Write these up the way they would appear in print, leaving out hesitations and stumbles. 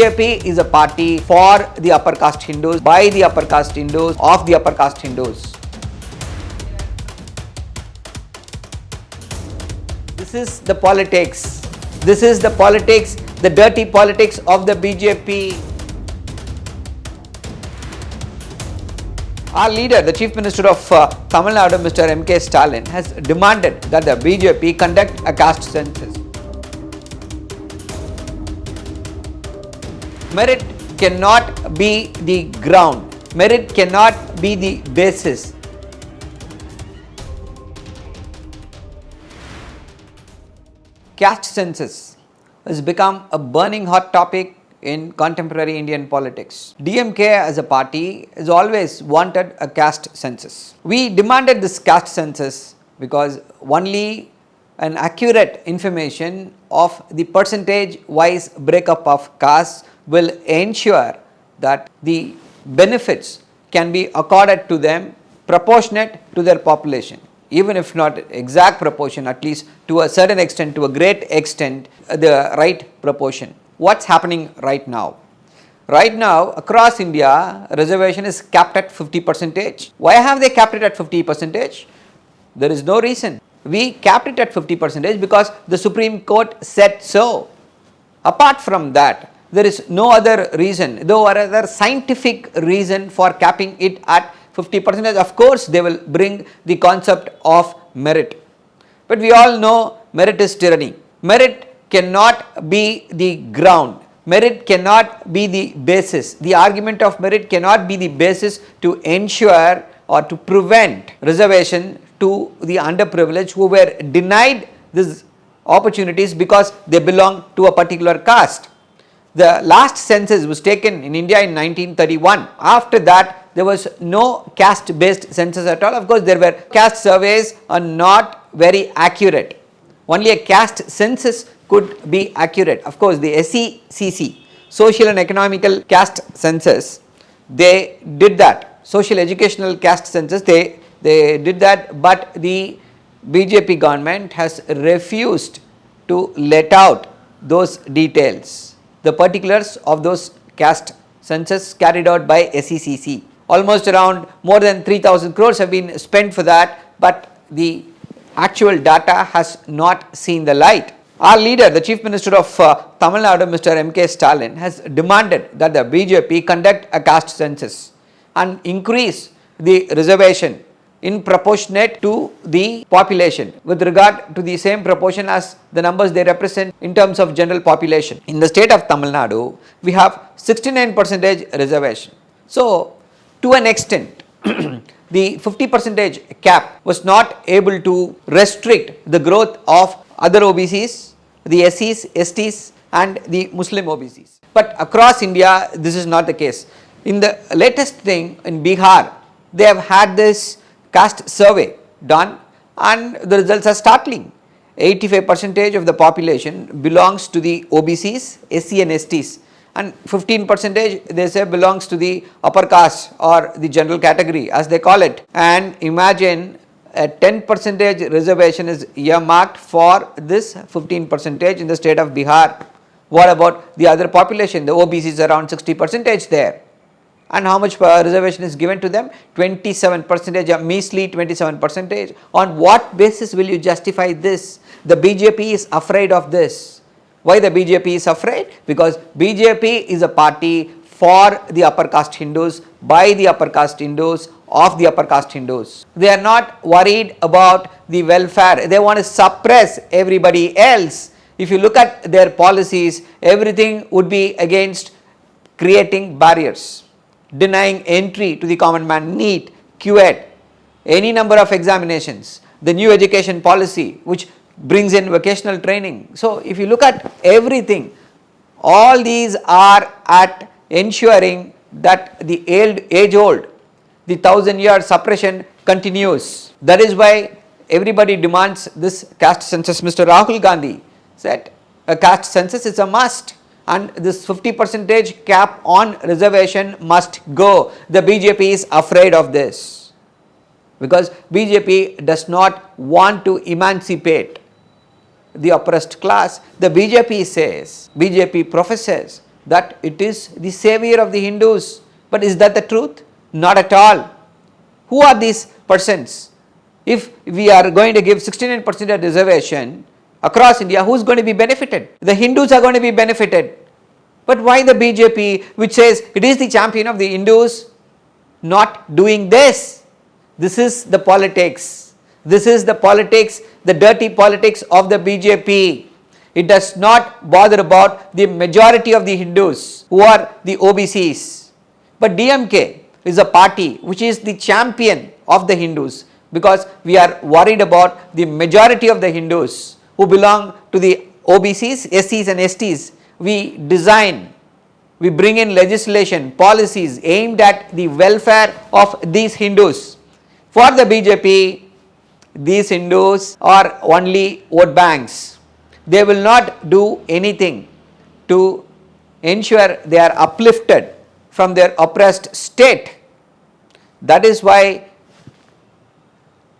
BJP is a party for the upper caste Hindus, by the upper caste Hindus, of the upper caste Hindus. This is the politics. This is the politics, the dirty politics of the BJP. Our leader, the Chief Minister of Tamil Nadu, Mr. mkstalin, has demanded that the BJP conduct a caste census. Merit cannot be the ground. Merit cannot be the basis. Caste census has become a burning hot topic in contemporary Indian politics. DMK as a party has always wanted a caste census. We demanded this caste census because only an accurate information of the percentage wise breakup of castes will ensure that the benefits can be accorded to them proportionate to their population. Even if not exact proportion, at least to a certain extent, to a great extent, the right proportion. What's happening right now? Right now, across India, reservation is capped at 50%. Why have they capped it at 50%? There is no reason. We capped it at 50% because the Supreme Court said so. Apart from that, there is no other reason, no other scientific reason for capping it at 50%. Of course, they will bring the concept of merit. But we all know merit is tyranny. Merit cannot be the ground. Merit cannot be the basis. The argument of merit cannot be the basis to ensure or to prevent reservation to the underprivileged who were denied these opportunities because they belong to a particular caste. The last census was taken in India in 1931. After that, there was no caste based census at all. Of course, there were caste surveys are not very accurate. Only a caste census could be accurate. Of course, the SECC, Social and Economical Caste Census, they did that. Social Educational Caste Census, they did that, but the BJP government has refused to let out those details, the particulars of those caste census carried out by SECC. Almost around more than 3,000 crores have been spent for that, but the actual data has not seen the light. Our leader, the Chief Minister of Tamil Nadu, Mr. mkstalin, has demanded that the BJP conduct a caste census and increase the reservation in proportionate to the population with regard to the same proportion as the numbers they represent in terms of general population. In the state of Tamil Nadu, we have 69% reservation. So, to an extent, the 50% cap was not able to restrict the growth of other OBCs, the SCs, STs and the Muslim OBCs. But across India, this is not the case. In the latest thing in Bihar, they have had this caste survey done and the results are startling. 85% of the population belongs to the OBCs, SC and STs, and 15% they say belongs to the upper caste or the general category as they call it. And imagine a 10% reservation is earmarked for this 15% in the state of Bihar. What about the other population? The OBC is around 60% there. And how much reservation is given to them? 27%, a measly 27%. On what basis will you justify this? The BJP is afraid of this. Why the BJP is afraid? Because BJP is a party for the upper caste Hindus, by the upper caste Hindus, of the upper caste Hindus. They are not worried about the welfare. They want to suppress everybody else. If you look at their policies, everything would be against creating barriers, denying entry to the common man, NEET, QED, any number of examinations, the new education policy which brings in vocational training. So, if you look at everything, all these are at ensuring that the age old, the 1,000-year suppression continues. That is why everybody demands this caste census. Mr. Rahul Gandhi said a caste census is a must. And this 50% cap on reservation must go. The BJP is afraid of this because BJP does not want to emancipate the oppressed class. The BJP says, BJP professes that it is the savior of the Hindus. But is that the truth? Not at all. Who are these persons? If we are going to give 69% of reservation across India, who is going to be benefited? The Hindus are going to be benefited. But why the BJP, which says it is the champion of the Hindus, not doing this? This is the politics. This is the politics, the dirty politics of the BJP. It does not bother about the majority of the Hindus who are the OBCs. But DMK is a party which is the champion of the Hindus, because we are worried about the majority of the Hindus who belong to the OBCs, SCs and STs. We bring in legislation, policies aimed at the welfare of these Hindus. For the BJP, these Hindus are only vote banks. They will not do anything to ensure they are uplifted from their oppressed state. That is why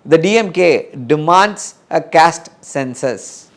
the DMK demands a caste census.